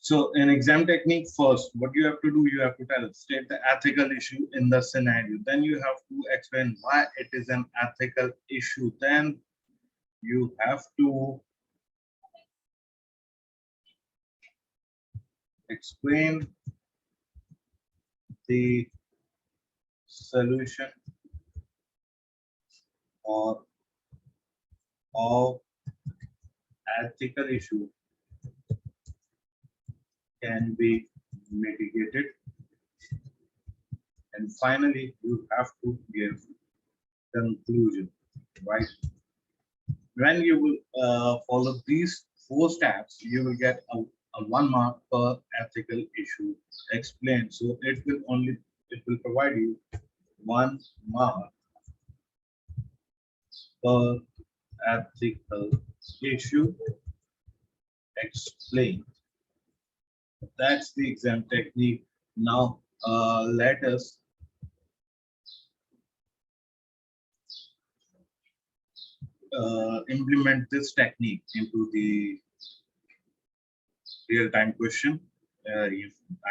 So in exam technique, first, what you have to do, you have to state the ethical issue in the scenario. Then you have to explain why it is an ethical issue. Then you have to explain the solution or of ethical issue can be mitigated. And finally, you have to give conclusion, right? When you will follow these four steps, you will get a 1 mark per ethical issue explained. So it will provide you 1 mark per ethical issue explained. That's the exam technique. Now let us implement this technique into the real-time question. I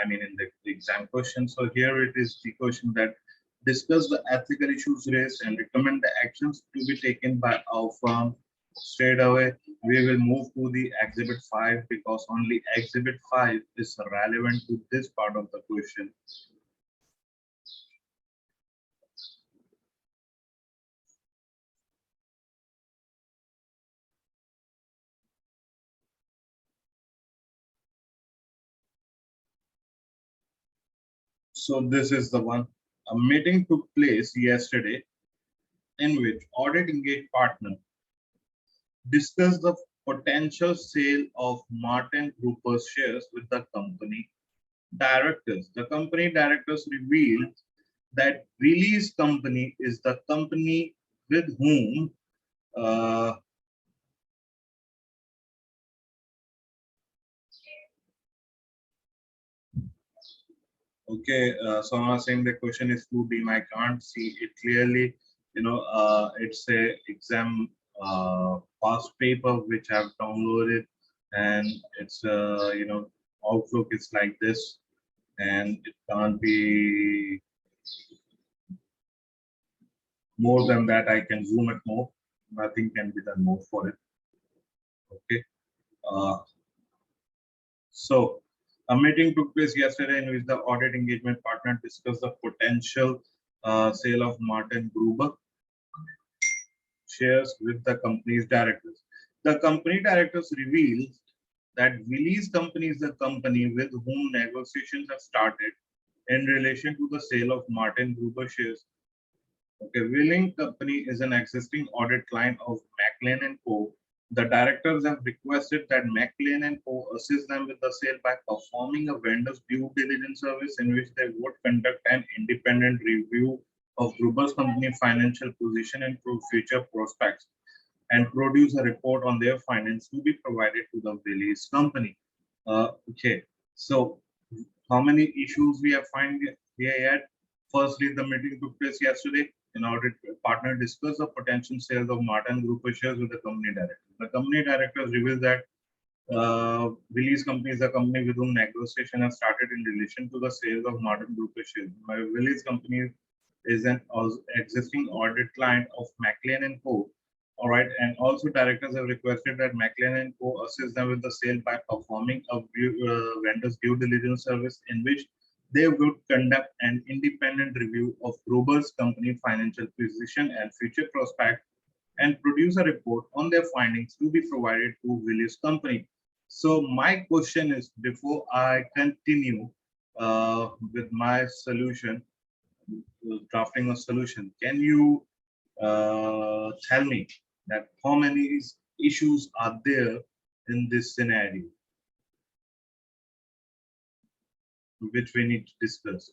mean, in the exam question. So here it is the question that discuss the ethical issues raised and recommend the actions to be taken by our firm. Straight away, we will move to the exhibit 5 because only exhibit 5 is relevant to this part of the question. So this is the one. A meeting took place yesterday in which audit engaged partner discussed the potential sale of Martin Group's shares with the company directors. The company directors revealed that release company is the company with whom okay, so I'm not saying the question is too dim. I can't see it clearly. It's a exam past paper which I've downloaded, and it's Outlook is like this, and it can't be more than that. I can zoom it more. Nothing can be done more for it. Okay. So a meeting took place yesterday in which the audit engagement partner discussed the potential sale of Martin Gruber shares with the company's directors. The company directors revealed that Willys Company is the company with whom negotiations have started in relation to the sale of Martin Gruber shares. Okay, Willing Company is an existing audit client of McLean and Co. The directors have requested that McLean and Co. assist them with the sale by performing a vendor's due diligence service in which they would conduct an independent review of Gruber's company financial position and future prospects and produce a report on their finance to be provided to the Willys Company. Okay, so how many issues we have find here yet? Firstly, the meeting took place yesterday. In order to partner discuss the potential sales of Martin Group shares with the company director. The company directors revealed that Willys Company is a company with whom negotiation has started in relation to the sales of Martin Group shares. Willys Company is an existing audit client of McLean and Co. All right, and also directors have requested that McLean and Co. assist them with the sale by performing a vendor's due diligence service in which they would conduct an independent review of Gruber's company financial position and future prospects and produce a report on their findings to be provided to Willys Company. So my question is, before I continue with my solution, drafting a solution, can you tell me that how many issues are there in this scenario which we need to discuss?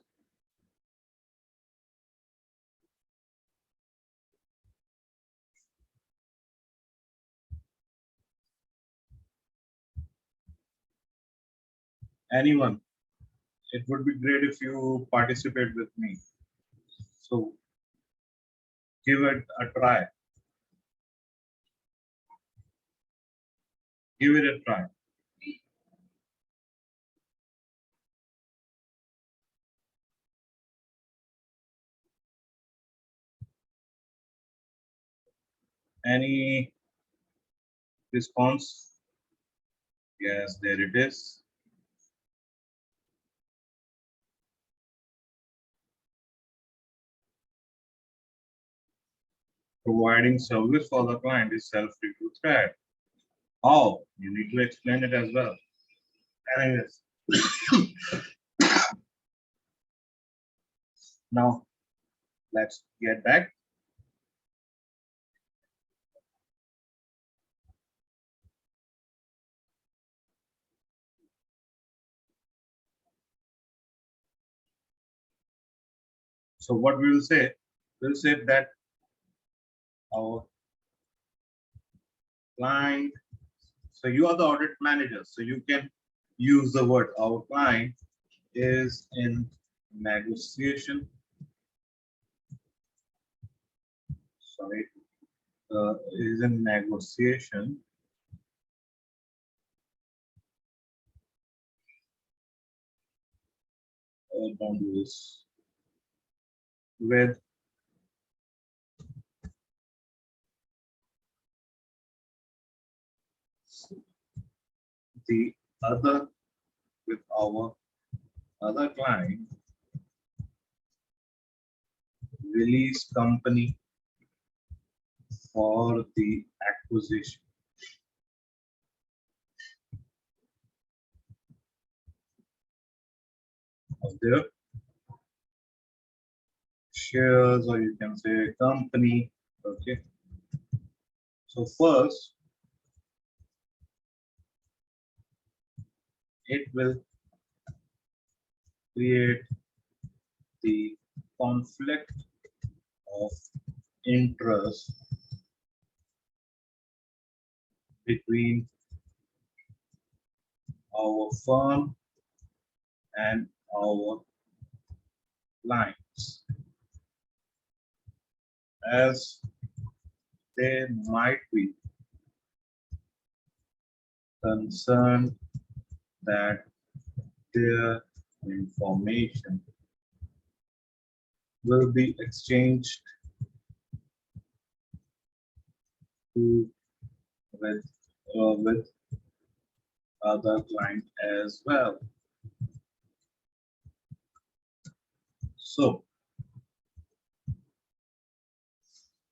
Anyone? It would be great if you participate with me. So give it a try. Give it a try. Any response? Yes, there it is. Providing service for the client is self-review thread. How? You need to explain it as well. Anyways, now let's get back. So what we will say, we'll say that our client, so you are the audit manager, so you can use the word our client is in negotiation. Sorry, is in negotiation don't do this with the other with our other client release company for the acquisition of their shares, or you can say company. Okay, so first it will create the conflict of interest between our firm and our clients, as they might be concerned that their information will be exchanged to with other client as well. So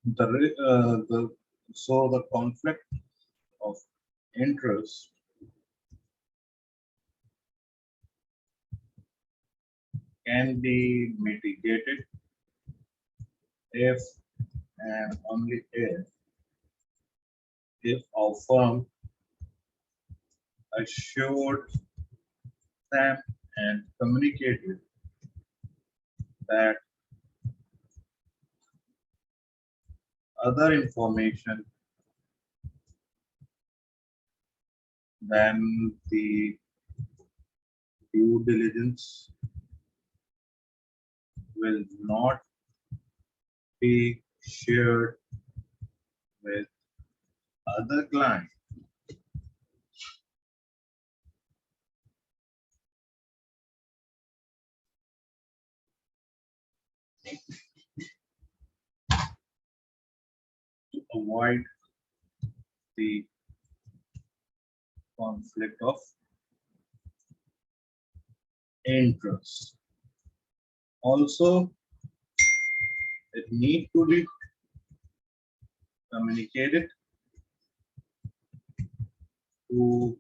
the conflict of interest can be mitigated if and only if our firm assured them and communicated that other information than the due diligence will not be shared with other clients. To avoid the conflict of interest. Also, it needs to be communicated to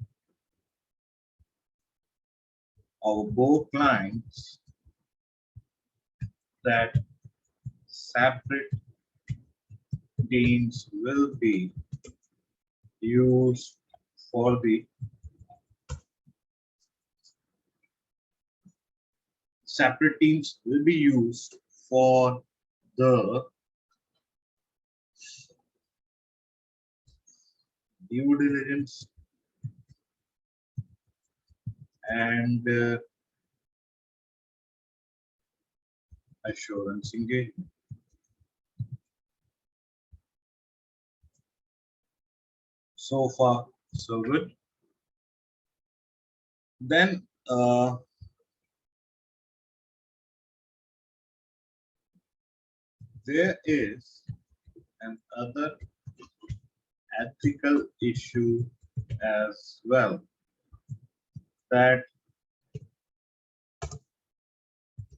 our both clients that separate teams will be used for the separate teams will be used for the due diligence and assurance engagement. So far, so good. Then there is another ethical issue as well, that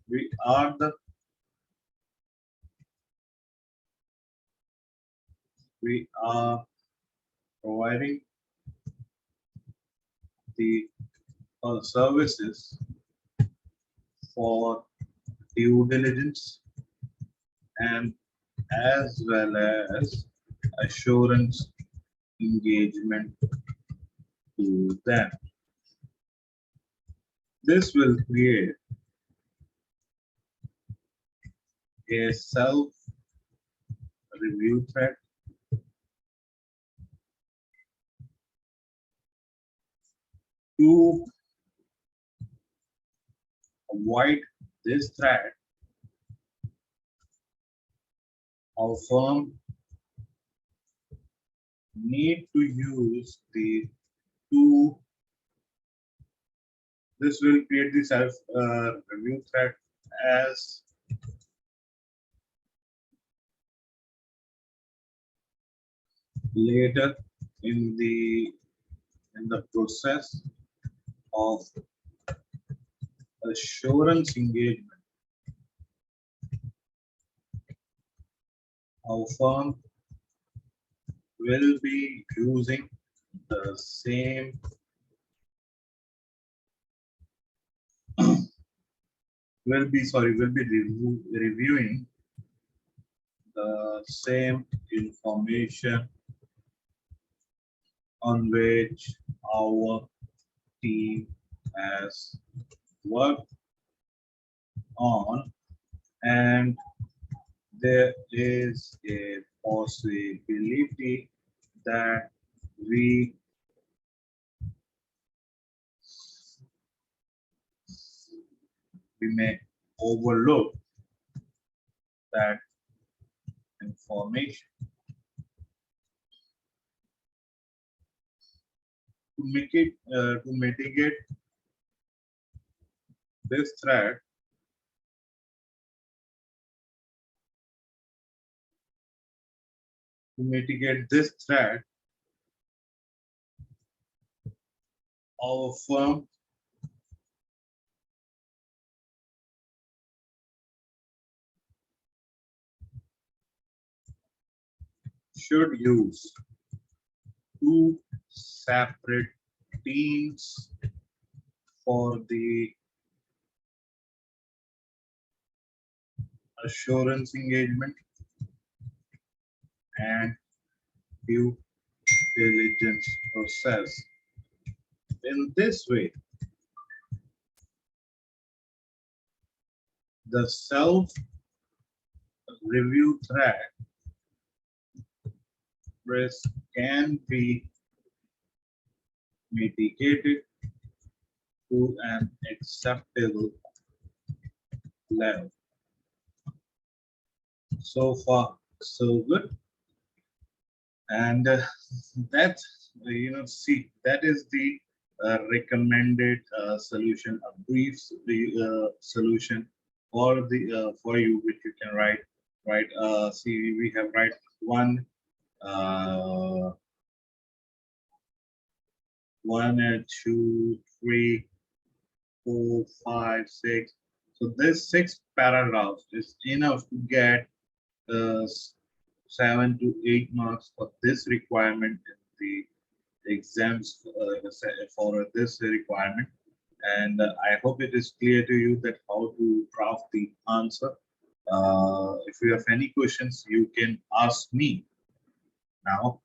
we are the we are providing the services for due diligence and as well as assurance engagement to them. This will create a self-review thread to avoid this threat. Our firm need to use the two. This will create the self-review thread as later in the process of assurance engagement. Our firm will be using the same will be reviewing the same information on which our team has worked on, and there is a possibility that we may overlook that information. To mitigate this threat, our firm should use two separate teams for the assurance engagement and due diligence process. In this way, the self-review threat risk can be mitigated to an acceptable level. So far, so good. And that, see, that is the recommended solution, a brief solution for the for you, which you can write. See, we have write 1, 2, 3, 4, 5, 6. So this 6 paragraphs is enough to get 7 to 8 marks for this requirement in the exams for this requirement. And I hope it is clear to you that how to draft the answer. If you have any questions, you can ask me now.